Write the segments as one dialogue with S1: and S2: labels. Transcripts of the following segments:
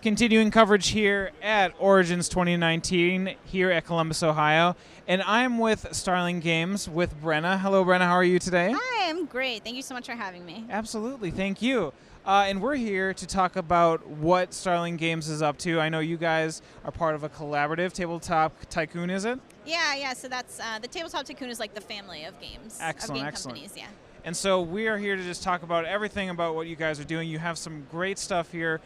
S1: Continuing coverage here at Origins 2019 here at Columbus, Ohio. And I'm with Starling Games with Brenna. Hello, Brenna. How are you today?
S2: Hi, I'm great. Thank you so much for having me.
S1: Absolutely. Thank you. And we're here to talk about what Starling Games is up to. I know you guys are part of a collaborative, Tabletop Tycoon, is it?
S2: Yeah. So that's the Tabletop Tycoon is like the family of games.
S1: Excellent,
S2: of game
S1: excellent.
S2: companies. Yeah.
S1: And so we are here to just talk about everything about what you guys are doing. You have some great stuff here.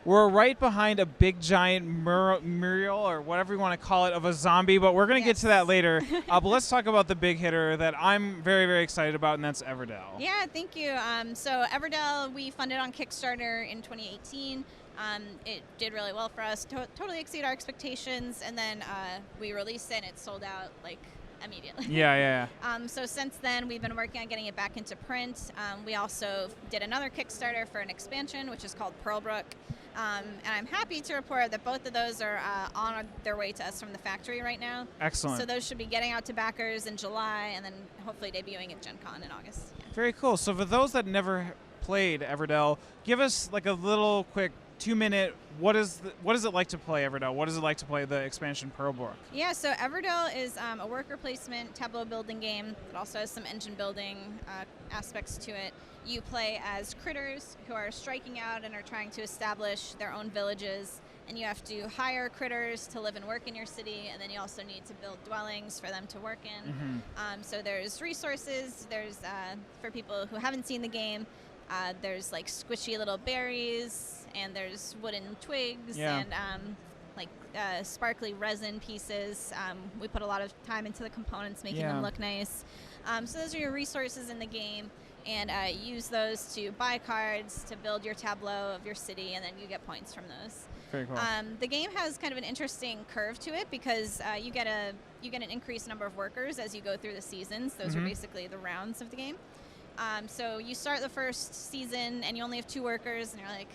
S1: We're right behind a big giant mural, or whatever you want to call it, of a zombie, but we're going to get to that later. But let's talk about the big hitter that I'm very, very excited about, and that's Everdell.
S2: Yeah, thank you. So Everdell, we funded on Kickstarter in 2018. It did really well for us, totally exceeded our expectations, and then we released it and it sold out like immediately.
S1: Yeah.
S2: So since then, we've been working on getting it back into print. We also did another Kickstarter for an expansion, which is called Pearlbrook. And I'm happy to report that both of those are on their way to us from the factory right now.
S1: Excellent.
S2: So those should be getting out to backers in July and then hopefully debuting at Gen Con in August. Yeah.
S1: Very cool. So for those that never played Everdell, give us like a little quick 2-minute, what is it like to play Everdell? What is it like to play the expansion Pearlbrook?
S2: Yeah, so Everdell is a worker placement tableau building game that also has some engine building aspects to it. You play as critters who are striking out and are trying to establish their own villages, and you have to hire critters to live and work in your city, and then you also need to build dwellings for them to work in.
S1: Mm-hmm.
S2: So there's resources, there's for people who haven't seen the game, there's like squishy little berries, and there's wooden twigs, and sparkly resin pieces. We put a lot of time into the components, making them look nice. So those are your resources in the game, and use those to buy cards to build your tableau of your city, and then you get points from those.
S1: Very cool.
S2: The game has kind of an interesting curve to it because you get an increased number of workers as you go through the seasons. Those are basically the rounds of the game. So you start the first season and you only have 2 workers, and you're like,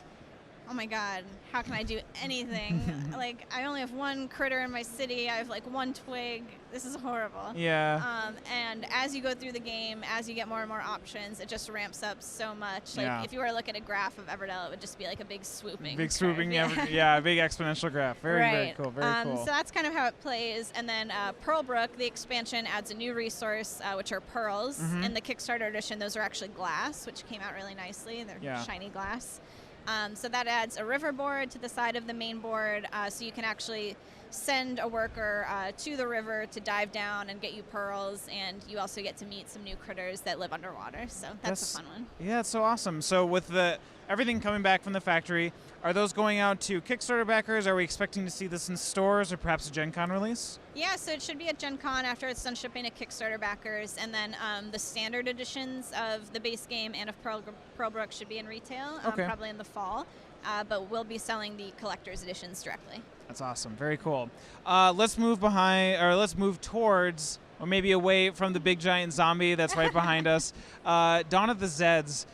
S2: oh my god, how can I do anything? Like, I only have 1 critter in my city, I have like 1 twig, this is horrible.
S1: Yeah.
S2: And as you go through the game, as you get more and more options, it just ramps up so much. Like, if you were to look at a graph of Everdell, it would just be like a big swooping
S1: big swooping,
S2: curve.
S1: a big exponential graph. Very cool, very cool.
S2: So that's kind of how it plays. And then Pearlbrook, the expansion, adds a new resource, which are pearls. In the Kickstarter edition, those are actually glass, which came out really nicely. They're shiny glass. So that adds a river board to the side of the main board, so you can actually send a worker to the river to dive down and get you pearls, and you also get to meet some new critters that live underwater, so that's a fun one.
S1: Yeah, it's so awesome. So with everything coming back from the factory, are those going out to Kickstarter backers? Are we expecting to see this in stores or perhaps a Gen Con release?
S2: Yeah, so it should be at Gen Con after it's done shipping to Kickstarter backers, and then the standard editions of the base game and of Pearlbrook should be in retail, probably in the fall, but we'll be selling the collector's editions directly.
S1: That's awesome. Very cool. Let's move towards, or maybe away from the big giant zombie that's right behind us. Dawn of the Zeds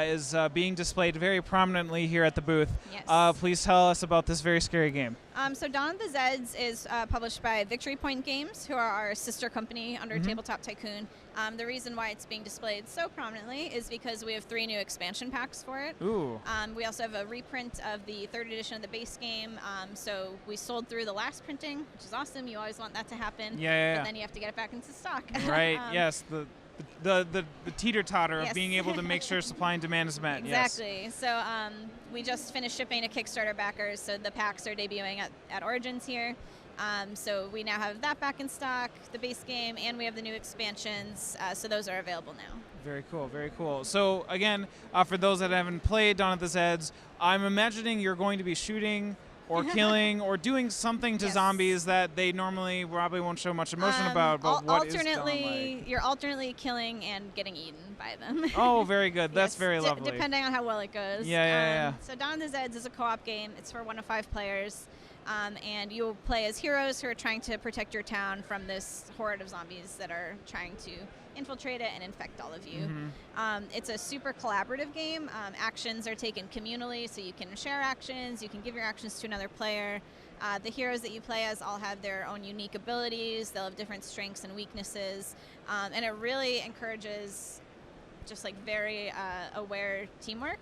S1: is being displayed very prominently here at the booth.
S2: Yes.
S1: Please tell us about this very scary game.
S2: So Dawn of the Zeds is published by Victory Point Games, who are our sister company under Tabletop Tycoon. The reason why it's being displayed so prominently is because we have 3 new expansion packs for it.
S1: Ooh.
S2: We also have a reprint of the 3rd edition of the base game. So we sold through the last printing, which is awesome. You always want that to happen.
S1: Yeah.
S2: But then you have to get it back into stock.
S1: Right. Yes. The teeter-totter of being able to make sure supply and demand is met.
S2: Exactly.
S1: Yes.
S2: So we just finished shipping to Kickstarter backers, so the packs are debuting at Origins here. So we now have that back in stock, the base game, and we have the new expansions, so those are available now.
S1: Very cool, very cool. So again, for those that haven't played Dawn of the Zeds, I'm imagining you're going to be shooting or killing or doing something to zombies that they normally probably won't show much emotion about, but what is Dawn like?
S2: You're alternately killing and getting eaten by them.
S1: Oh, very good. That's very lovely.
S2: Depending on how well it goes.
S1: Yeah.
S2: So Dawn of the Zeds is a co-op game. It's for 1 to 5 players. And you'll play as heroes who are trying to protect your town from this horde of zombies that are trying to infiltrate it and infect all of you. It's a super collaborative game. Actions are taken communally, so you can share actions, you can give your actions to another player. The heroes that you play as all have their own unique abilities, they'll have different strengths and weaknesses, and it really encourages just like very aware teamwork,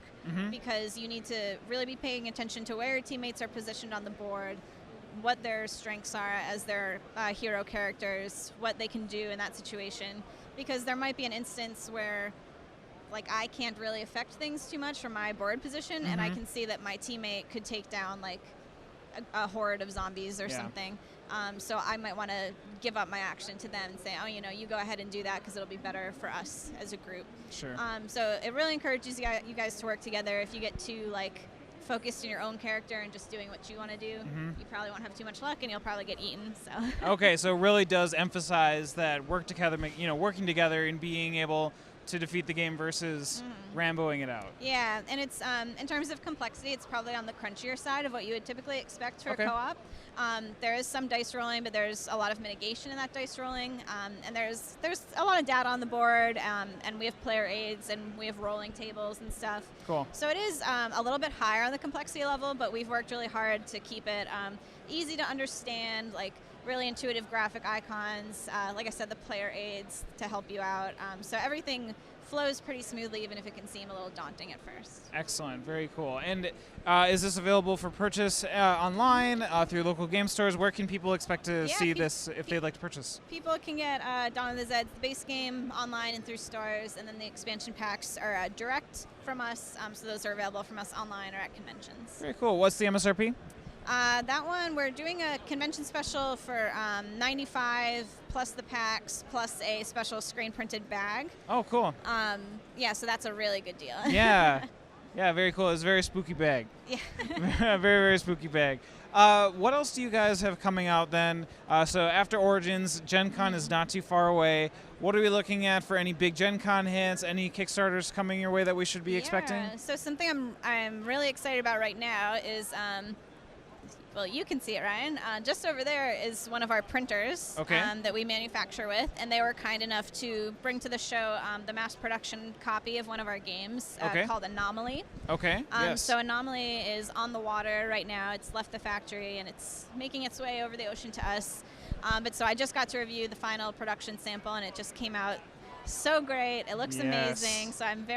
S2: because you need to really be paying attention to where your teammates are positioned on the board, what their strengths are as their hero characters, what they can do in that situation, because there might be an instance where like I can't really affect things too much from my board position, and I can see that my teammate could take down like a horde of zombies or something. So I might want to give up my action to them and say, oh, you go ahead and do that because it'll be better for us as a group.
S1: Sure.
S2: So it really encourages you guys to work together. If you get too like focused in your own character and just doing what you want to do, you probably won't have too much luck and you'll probably get eaten. So.
S1: Okay, so it really does emphasize that working together and being able to defeat the game versus Ramboing it out.
S2: Yeah, and it's in terms of complexity, it's probably on the crunchier side of what you would typically expect for a co-op. There is some dice rolling, but there's a lot of mitigation in that dice rolling, and there's a lot of data on the board, and we have player aids, and we have rolling tables and stuff.
S1: Cool.
S2: So it is a little bit higher on the complexity level, but we've worked really hard to keep it easy to understand, like really intuitive graphic icons, like I said, the player aids to help you out. So everything flows pretty smoothly, even if it can seem a little daunting at first.
S1: Excellent, very cool. And is this available for purchase online, through local game stores? Where can people expect to see this if they'd like to purchase? People can get
S2: Dawn of the Zeds, the base game, online and through stores, and then the expansion packs are direct from us, so those are available from us online or at conventions.
S1: Very cool. What's the MSRP?
S2: That one, we're doing a convention special for $95 plus the packs plus a special screen printed bag.
S1: Oh, cool.
S2: Yeah, so that's a really good deal.
S1: Yeah. Yeah, very cool. It's a very spooky bag.
S2: Yeah.
S1: Very, very spooky bag. What else do you guys have coming out then? So after Origins, Gen Con is not too far away. What are we looking at for any big Gen Con hits? Any Kickstarters coming your way that we should be expecting?
S2: So something I'm really excited about right now is... well, you can see it, Ryan. Just over there is one of our printers that we manufacture with, and they were kind enough to bring to the show the mass production copy of one of our games called Anomaly.
S1: Okay, yes.
S2: So Anomaly is on the water right now. It's left the factory, and it's making its way over the ocean to us. But so I just got to review the final production sample, and it just came out so great. It looks amazing, so I'm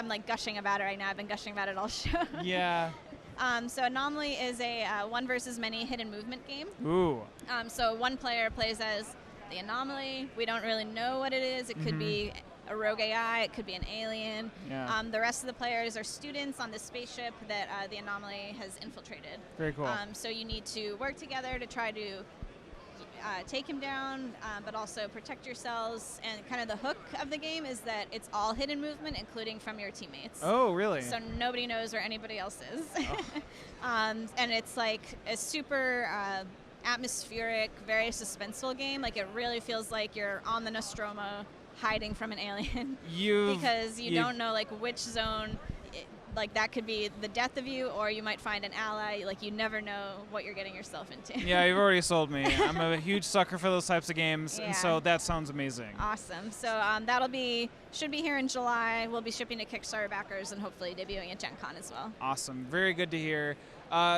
S2: like gushing about it right now. I've been gushing about it all show.
S1: Yeah.
S2: So Anomaly is a one versus many hidden movement game.
S1: Ooh.
S2: So one player plays as the Anomaly. We don't really know what it is. It could be a rogue AI. It could be an alien.
S1: Yeah.
S2: The rest of the players are students on this spaceship that the Anomaly has infiltrated.
S1: Very cool.
S2: So you need to work together to try to take him down, but also protect yourselves. And kind of the hook of the game is that it's all hidden movement, including from your teammates.
S1: Oh, really?
S2: So nobody knows where anybody else is. And it's like a super atmospheric, very suspenseful game. Like it really feels like you're on the Nostromo hiding from an alien. Because you don't know like which zone. Like that could be the death of you, or you might find an ally. Like you never know what you're getting yourself into.
S1: Yeah, you've already sold me. I'm a huge sucker for those types of games, and so that sounds amazing.
S2: Awesome. So should be here in July. We'll be shipping to Kickstarter backers and hopefully debuting at Gen Con as well.
S1: Awesome. Very good to hear.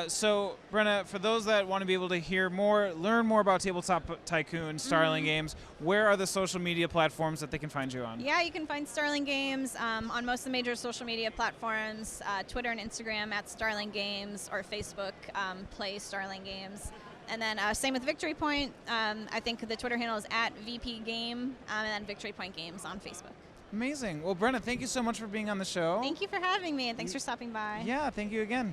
S1: So, Brenna, for those that want to be able to learn more about Tabletop Tycoon, Starling Games, where are the social media platforms that they can find you on?
S2: Yeah, you can find Starling Games on most of the major social media platforms, Twitter and Instagram at Starling Games, or Facebook, Play Starling Games. And then same with Victory Point. I think the Twitter handle is at VP Game, and then Victory Point Games on Facebook.
S1: Amazing. Well, Brenna, thank you so much for being on the show.
S2: Thank you for having me, and thanks for stopping by.
S1: Yeah, thank you again.